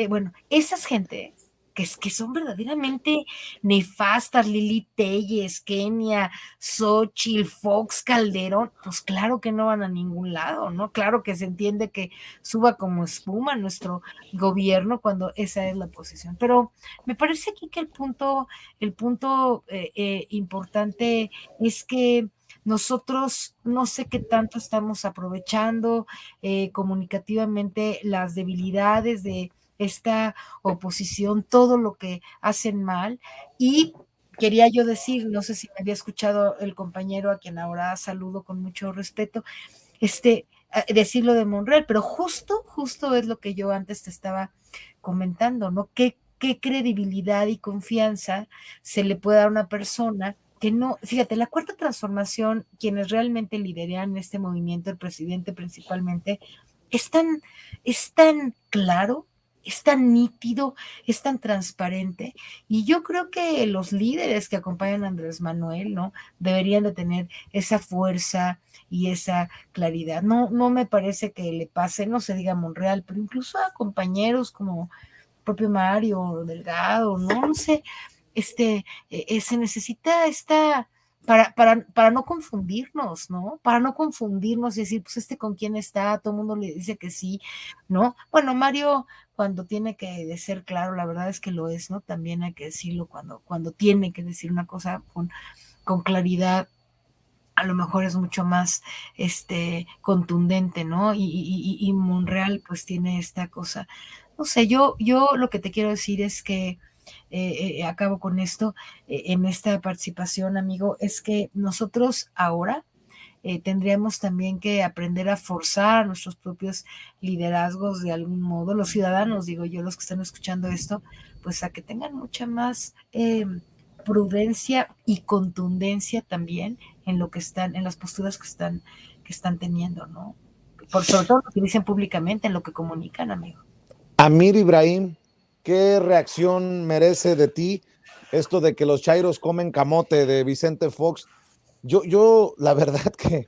Bueno, esas gente que son verdaderamente nefastas, Lili Téllez, Kenia, Xochitl, Fox, Calderón, pues claro que no van a ningún lado, ¿no? Claro que se entiende que suba como espuma nuestro gobierno cuando esa es la posición. Pero me parece aquí que el punto importante es que nosotros no sé qué tanto estamos aprovechando comunicativamente las debilidades de esta oposición, todo lo que hacen mal, y quería yo decir, no sé si me había escuchado el compañero a quien ahora saludo con mucho respeto, decirlo de Monreal, pero justo es lo que yo antes te estaba comentando, ¿no? ¿Qué credibilidad y confianza se le puede dar a una persona que no, fíjate, la cuarta transformación, quienes realmente lideran este movimiento, el presidente principalmente, es tan claro, es tan nítido, es tan transparente, y yo creo que los líderes que acompañan a Andrés Manuel, ¿no? Deberían de tener esa fuerza y esa claridad. No me parece que le pase, no se diga a Monreal, pero incluso a compañeros como propio Mario Delgado, no sé, se necesita para no confundirnos, ¿no? Para no confundirnos y decir, pues con quién está, todo el mundo le dice que sí, ¿no? Bueno, Mario, cuando tiene que ser claro, la verdad es que lo es, ¿no? También hay que decirlo cuando tiene que decir una cosa con claridad, a lo mejor es mucho más contundente, ¿no? Y Monreal pues tiene esta cosa. No sé, yo lo que te quiero decir es que acabo con esto, en esta participación, amigo, es que nosotros ahora tendríamos también que aprender a forzar nuestros propios liderazgos de algún modo, los ciudadanos, digo yo, los que están escuchando esto, pues a que tengan mucha más prudencia y contundencia también en lo que están, en las posturas que están teniendo, ¿no? Sobre todo lo que dicen públicamente, en lo que comunican, amigo. Amir Ibrahim, ¿qué reacción merece de ti esto de que los chairos comen camote de Vicente Fox? Yo la verdad que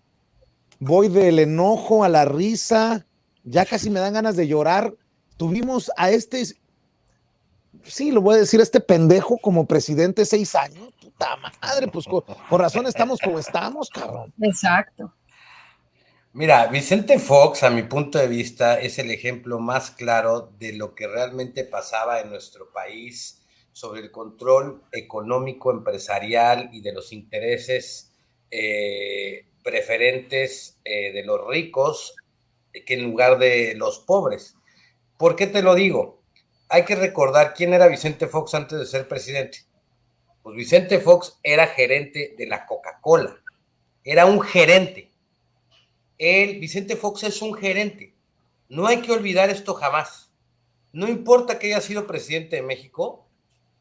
voy del enojo a la risa, ya casi me dan ganas de llorar. Tuvimos a sí, lo voy a decir, este pendejo como presidente 6 años. Puta madre, pues con razón estamos como estamos, cabrón. Exacto. Mira, Vicente Fox, a mi punto de vista, es el ejemplo más claro de lo que realmente pasaba en nuestro país sobre el control económico, empresarial y de los intereses preferentes de los ricos que en lugar de los pobres. ¿Por qué te lo digo? Hay que recordar quién era Vicente Fox antes de ser presidente. Pues Vicente Fox era gerente de la Coca-Cola, era un gerente. Vicente Fox es un gerente. No hay que olvidar esto jamás. No importa que haya sido presidente de México,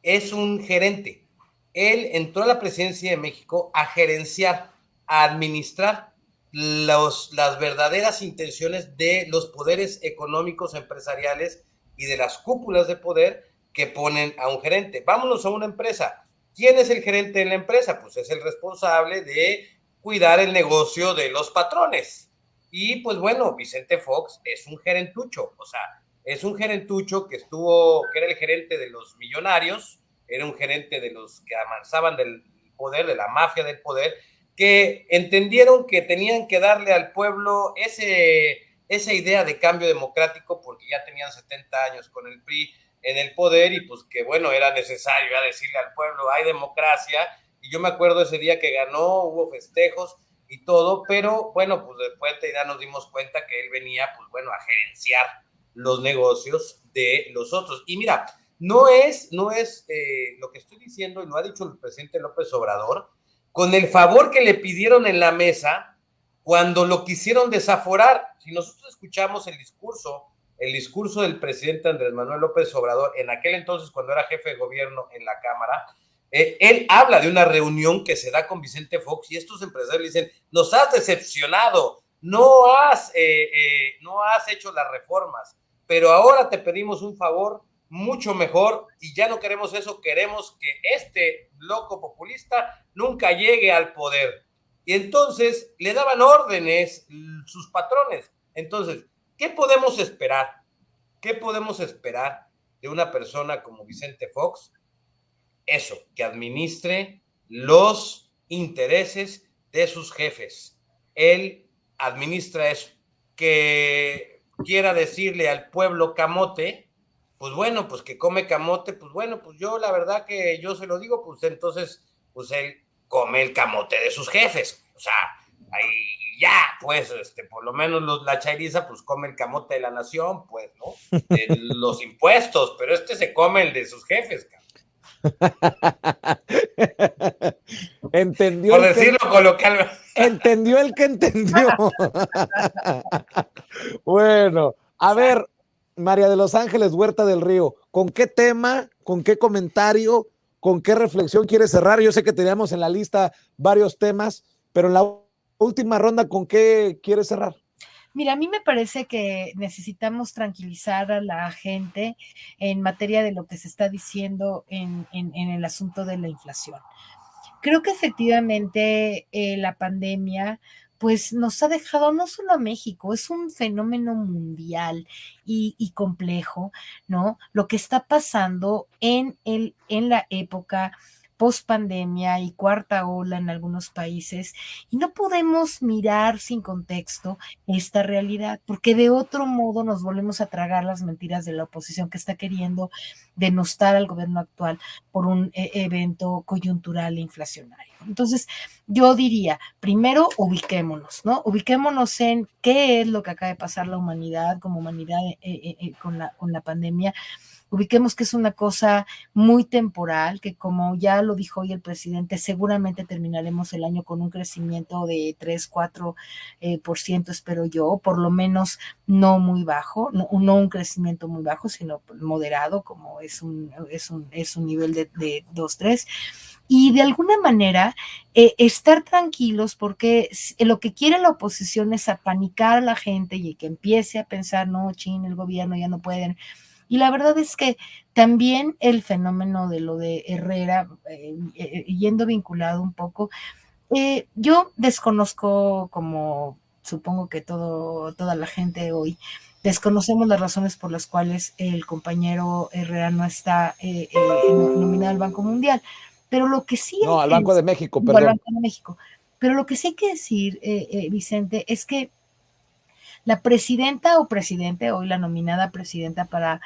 es un gerente. Él entró a la presidencia de México a gerenciar, a administrar las verdaderas intenciones de los poderes económicos, empresariales y de las cúpulas de poder que ponen a un gerente. Vámonos a una empresa. ¿Quién es el gerente de la empresa? Pues es el responsable de cuidar el negocio de los patrones. Y pues bueno, Vicente Fox es un gerentucho, o sea, es un gerentucho que era el gerente de los millonarios, era un gerente de los que avanzaban del poder, de la mafia del poder, que entendieron que tenían que darle al pueblo esa idea de cambio democrático porque ya tenían 70 años con el PRI en el poder y pues que bueno, era necesario ya decirle al pueblo, hay democracia, y yo me acuerdo ese día que ganó, hubo festejos y todo, pero bueno, pues después ya nos dimos cuenta que él venía, pues bueno, a gerenciar los negocios de los otros. Y mira, no es lo que estoy diciendo, y lo ha dicho el presidente López Obrador, con el favor que le pidieron en la mesa cuando lo quisieron desaforar. Si nosotros escuchamos el discurso del presidente Andrés Manuel López Obrador, en aquel entonces cuando era jefe de gobierno en la Cámara, él habla de una reunión que se da con Vicente Fox y estos empresarios le dicen, nos has decepcionado, no has hecho las reformas, pero ahora te pedimos un favor mucho mejor y ya no queremos eso, queremos que este loco populista nunca llegue al poder. Y entonces le daban órdenes sus patrones. Entonces, ¿qué podemos esperar? ¿Qué podemos esperar de una persona como Vicente Fox? Eso, que administre los intereses de sus jefes. Él administra eso. Que quiera decirle al pueblo camote, pues bueno, pues que come camote, pues bueno, pues yo la verdad que yo se lo digo, pues entonces, pues él come el camote de sus jefes. O sea, ahí ya, pues, por lo menos la chairiza, pues come el camote de la nación, pues, ¿no? De los impuestos, pero se come el de sus jefes, cabrón. Entendió. Por decirlo coloquialmente. Entendió el que entendió. Bueno, a ver, María de los Ángeles Huerta del Río, ¿con qué tema, con qué comentario, con qué reflexión quieres cerrar? Yo sé que teníamos en la lista varios temas, pero en la última ronda, ¿con qué quieres cerrar? Mira, a mí me parece que necesitamos tranquilizar a la gente en materia de lo que se está diciendo en el asunto de la inflación. Creo que efectivamente la pandemia pues nos ha dejado no solo a México, es un fenómeno mundial y complejo, ¿no? Lo que está pasando en la época post pandemia y cuarta ola en algunos países, y no podemos mirar sin contexto esta realidad, porque de otro modo nos volvemos a tragar las mentiras de la oposición que está queriendo denostar al gobierno actual por un evento coyuntural e inflacionario. Entonces, yo diría, primero ubiquémonos, ¿no? Ubiquémonos en qué es lo que acaba de pasar la humanidad como humanidad con la pandemia. Ubiquemos que es una cosa muy temporal, que como ya lo dijo hoy el presidente, seguramente terminaremos el año con un crecimiento de 3-4%, espero yo, por lo menos no muy bajo, no un crecimiento muy bajo, sino moderado, como es un nivel de 2-3%. Y de alguna manera estar tranquilos, porque lo que quiere la oposición es apanicar a la gente y que empiece a pensar, no, el gobierno ya no pueden. Y la verdad es que también el fenómeno de lo de Herrera, yendo vinculado un poco, yo desconozco, como supongo que toda la gente hoy, desconocemos las razones por las cuales el compañero Herrera no está nominado al Banco Mundial. Pero lo que sí... No, al Banco de México, perdón. Al Banco de México. Pero lo que sí hay que decir, Vicente, es que la presidenta o presidente, hoy la nominada presidenta para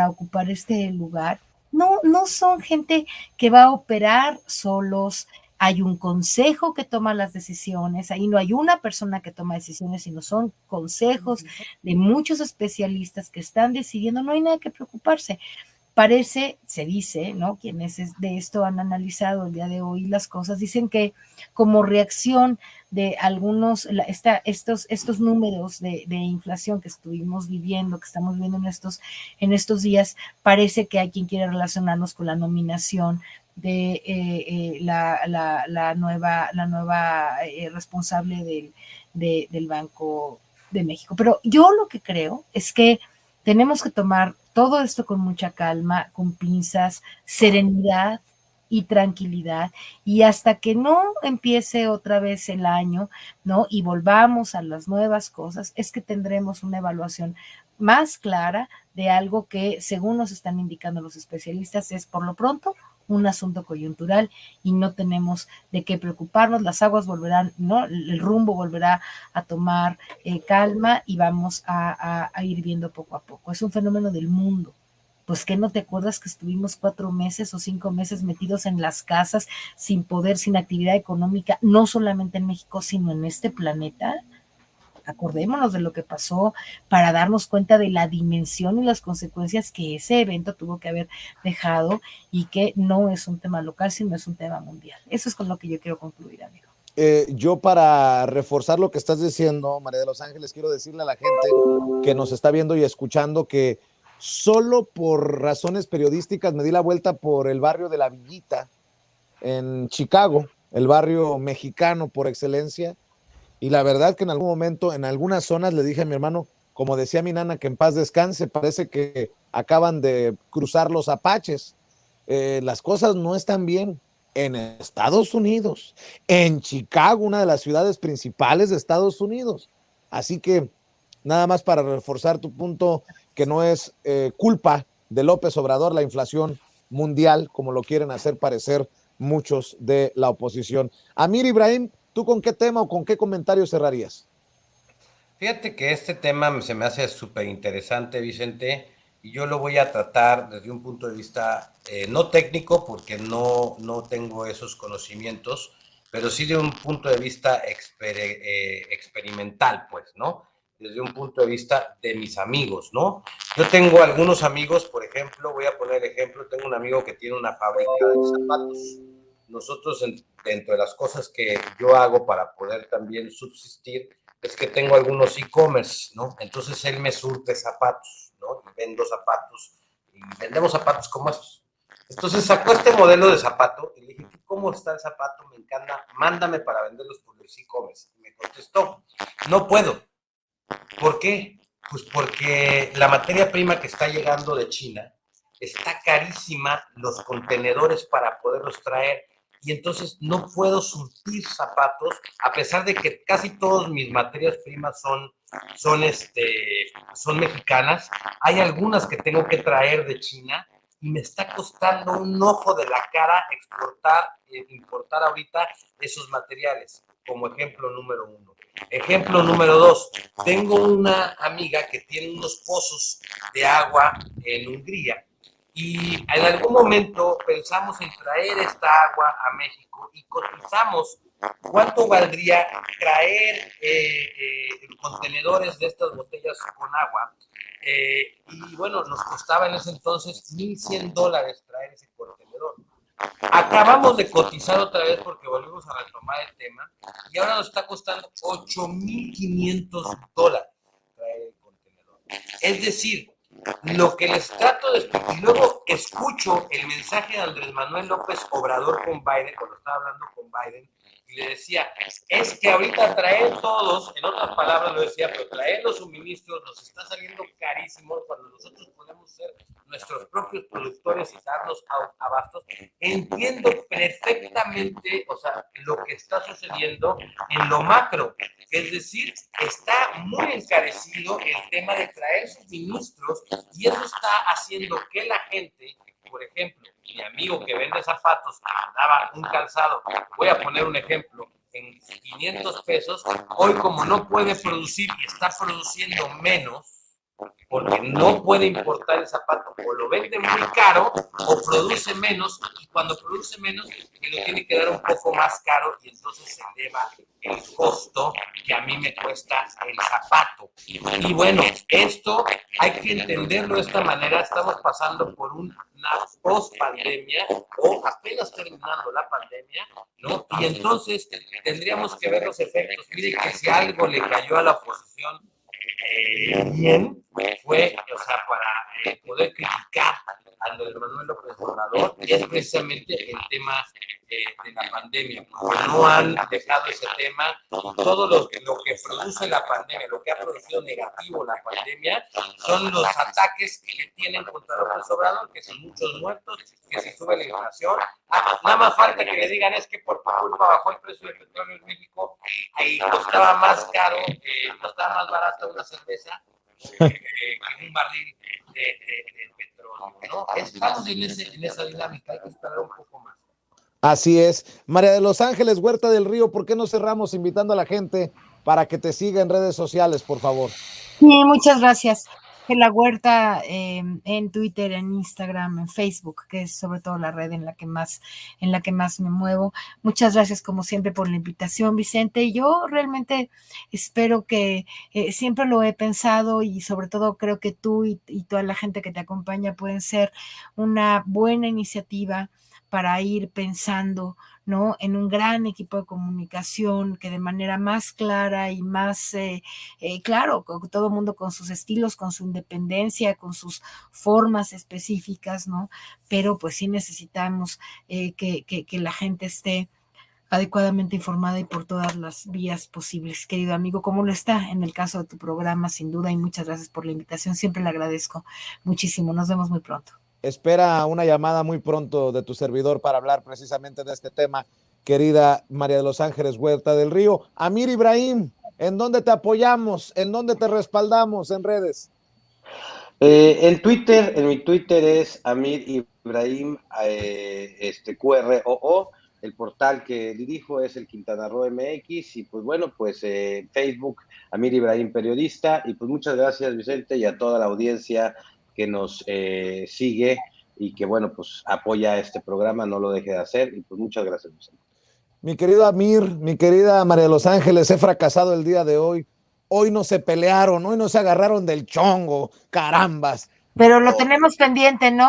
ocupar este lugar, no son gente que va a operar solos. Hay un consejo que toma las decisiones, ahí no hay una persona que toma decisiones, sino son consejos de muchos especialistas que están decidiendo, no hay nada que preocuparse. parece, se dice, ¿no? Quienes de esto han analizado el día de hoy las cosas, dicen que como reacción de algunos, estos números de inflación que estuvimos viviendo, que estamos viviendo en estos días, parece que hay quien quiere relacionarnos con la nominación de la nueva responsable del Banco de México. Pero yo lo que creo es que tenemos que tomar todo esto con mucha calma, con pinzas, serenidad y tranquilidad, y hasta que no empiece otra vez el año, ¿no? Y volvamos a las nuevas cosas, es que tendremos una evaluación más clara de algo que, según nos están indicando los especialistas, es por lo pronto un asunto coyuntural y no tenemos de qué preocuparnos. Las aguas volverán, ¿no? El rumbo volverá a tomar calma y vamos a ir viendo poco a poco. Es un fenómeno del mundo. Pues que no te acuerdas que estuvimos 4 meses o 5 meses metidos en las casas sin poder, sin actividad económica, no solamente en México, sino en este planeta. Acordémonos de lo que pasó para darnos cuenta de la dimensión y las consecuencias que ese evento tuvo que haber dejado y que no es un tema local, sino es un tema mundial. Eso es con lo que yo quiero concluir, amigo. Yo para reforzar lo que estás diciendo, María de los Ángeles, quiero decirle a la gente que nos está viendo y escuchando que solo por razones periodísticas me di la vuelta por el barrio de La Villita en Chicago, el barrio mexicano por excelencia. Y la verdad que en algún momento, en algunas zonas le dije a mi hermano, como decía mi nana, que en paz descanse, parece que acaban de cruzar los apaches. Las cosas no están bien en Estados Unidos, en Chicago, una de las ciudades principales de Estados Unidos. Así que nada más para reforzar tu punto, que no es culpa de López Obrador la inflación mundial, como lo quieren hacer parecer muchos de la oposición. Amir Ibrahim, ¿tú con qué tema o con qué comentario cerrarías? Fíjate que este tema se me hace súper interesante, Vicente, y yo lo voy a tratar desde un punto de vista no técnico, porque no tengo esos conocimientos, pero sí de un punto de vista experimental, pues, ¿no? Desde un punto de vista de mis amigos, ¿no? Yo tengo algunos amigos, por ejemplo, voy a poner ejemplo, tengo un amigo que tiene una fábrica de zapatos. Nosotros, dentro de las cosas que yo hago para poder también subsistir, es que tengo algunos e-commerce, ¿no? Entonces él me surte zapatos, ¿no? Y vendo zapatos y vendemos zapatos como estos. Entonces sacó este modelo de zapato y le dije, ¿cómo está el zapato? Me encanta, mándame para venderlos por el e-commerce. Y me contestó, no puedo. ¿Por qué? Pues porque la materia prima que está llegando de China está carísima, los contenedores para poderlos traer, y entonces no puedo surtir zapatos, a pesar de que casi todas mis materias primas son mexicanas. Hay algunas que tengo que traer de China y me está costando un ojo de la cara importar ahorita esos materiales, como ejemplo número 1. Ejemplo número 2, tengo una amiga que tiene unos pozos de agua en Hungría y en algún momento pensamos en traer esta agua a México y cotizamos cuánto valdría traer contenedores de estas botellas con agua. Y bueno, nos costaba en ese entonces $1,100 traer ese contenedor. Acabamos de cotizar otra vez porque volvimos a retomar el tema y ahora nos está costando $8,500 traer el contenedor. Es decir, lo que les trato de explicar, y luego escucho el mensaje de Andrés Manuel López Obrador con Biden, cuando estaba hablando con Biden, y le decía, es que ahorita traer todos, en otras palabras lo decía, pero traer los suministros nos está saliendo carísimo cuando nosotros podemos ser nuestros propios productores y darnos abastos. Entiendo perfectamente, o sea, lo que está sucediendo en lo macro, es decir, está muy encarecido el tema de traer suministros y eso está haciendo que la gente, por ejemplo, mi amigo que vende zapatos, que daba un calzado, voy a poner un ejemplo, en 500 pesos, hoy como no puede producir y está produciendo menos, porque no puede importar el zapato, o lo vende muy caro o produce menos, y cuando produce menos me lo tiene que dar un poco más caro y entonces se eleva el costo que a mí me cuesta el zapato. Y bueno, esto hay que entenderlo de esta manera. Estamos pasando por una post-pandemia o apenas terminando la pandemia, ¿no? Y entonces tendríamos que ver los efectos. Mire que si algo le cayó a la oposición bien, fue, o sea, para poder criticar a Andrés Manuel López Obrador, es precisamente el tema de la pandemia, porque no han dejado ese tema, y todo lo que produce la pandemia, lo que ha producido negativo la pandemia, son los ataques que le tienen contra López Obrador, que son muchos muertos, que se sube la inflación. Nada más falta que le digan, es que por tu culpa bajó el precio del petróleo en México, y costaba más caro, costaba más barata una cerveza que un barril de petróleo, ¿no? Estamos en esa dinámica, hay que esperar un poco más. Así es. María de Los Ángeles, Huerta del Río, ¿por qué no cerramos invitando a la gente para que te siga en redes sociales, por favor? Sí, muchas gracias. En la Huerta, en Twitter, en Instagram, en Facebook, que es sobre todo la red en la que más me muevo. Muchas gracias, como siempre, por la invitación, Vicente. Yo realmente espero que siempre lo he pensado, y sobre todo creo que tú y toda la gente que te acompaña pueden ser una buena iniciativa para ir pensando, ¿no?, en un gran equipo de comunicación que de manera más clara y más claro, todo el mundo con sus estilos, con su independencia, con sus formas específicas, ¿no? Pero pues sí necesitamos que la gente esté adecuadamente informada y por todas las vías posibles, querido amigo, como lo está en el caso de tu programa, sin duda, y muchas gracias por la invitación, siempre le agradezco muchísimo. Nos vemos muy pronto. Espera una llamada muy pronto de tu servidor para hablar precisamente de este tema, querida María de Los Ángeles Huerta del Río. Amir Ibrahim, ¿en dónde te apoyamos? ¿En dónde te respaldamos en redes? En Twitter, en mi Twitter es Amir Ibrahim QROO. El portal que dirijo es el Quintana Roo MX, y pues bueno, pues Facebook, Amir Ibrahim Periodista. Y pues muchas gracias, Vicente, y a toda la audiencia que nos sigue y que bueno, pues apoya este programa, no lo deje de hacer. Y pues muchas gracias, Vicente. Mi querido Amir, mi querida María de Los Ángeles, he fracasado el día de hoy. Hoy no se pelearon, hoy no se agarraron del chongo, carambas. Pero lo tenemos pendiente, ¿no?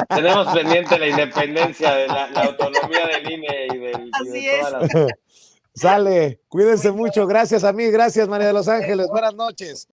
Tenemos pendiente la independencia, de la autonomía del INE y de todas las... Sale, cuídense mucho. Gracias a mí, gracias María de Los Ángeles. Buenas noches.